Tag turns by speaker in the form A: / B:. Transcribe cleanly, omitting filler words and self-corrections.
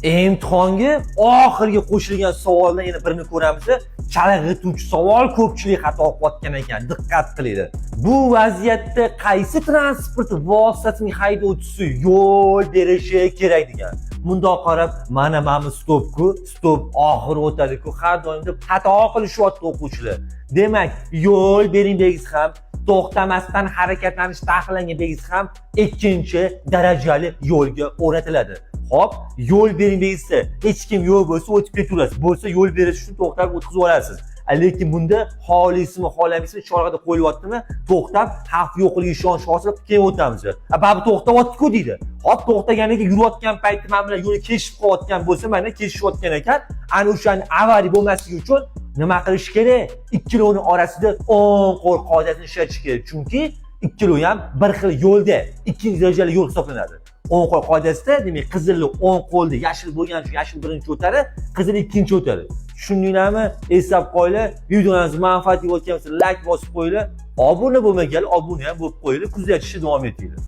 A: Imtihonga oxirgi qo'shilgan savoldan yana birini ko'ramiz. Chalg'ituvchi savol ko'pchilik xato qilayotgan ekan. Diqqat qilinglar. Bu vaziyatda qaysi transport vositasining haydovchisi yo'l berishi kerak degan. Bundoq qarab, mana stopku, stop oxiri o'tadi-ku, har doim deb xato qilishyapti o'quvchilar. Demak, yo'l bering belgisi ham, to'xtamasdan harakatlanish taqiqlangan belgisi ham ikkinchi darajali yo'lga o'rnatiladi. Hop, yo'l bering belgisi hech kim yo'l bo'lsa o'tib ketaverasiz. Bo'lsa yo'l berish uchun to'xtab o'tkazib olasiz. Lekin bunda xolisimi, xohlamaysizmi chorg'ada qo'yilyaptimi, to'xtab xavf yo'qligi ishonch hosil qilib keyin o'tamiz. Babu to'xtayapti-ku deydi. Hop, to'xtaganiga yurayotgan paytda men bilan yo'lni kesib qo'yayotgan bo'lsa, mana kesishayotgan ekan. Ana o'shani avariya bo'lmasligi uchun nima qilish kerak? Ikkilovning orasida o'ng qo'l qoidasini ishlatish kerak. Chunki ikkilov ham bir xil yo'lda, ikkinchi darajali yo'l hisoblanadi. O'ng qo'l qoidasida, demak, qizilni o'ng qo'lda, yashil bo'lgani uchun yashil birinchi o'tadi, qizil ikkinchi o'tadi. Tushundinglarmi? Eslab qo'yinglar. Videolarimiz manfaatli bo'lgan bo'lsa, like bosib qo'yinglar. Obuna bo'lmaganlar obuna ham bo'lib qo'yinglar. Kuzatishni davom etinglar.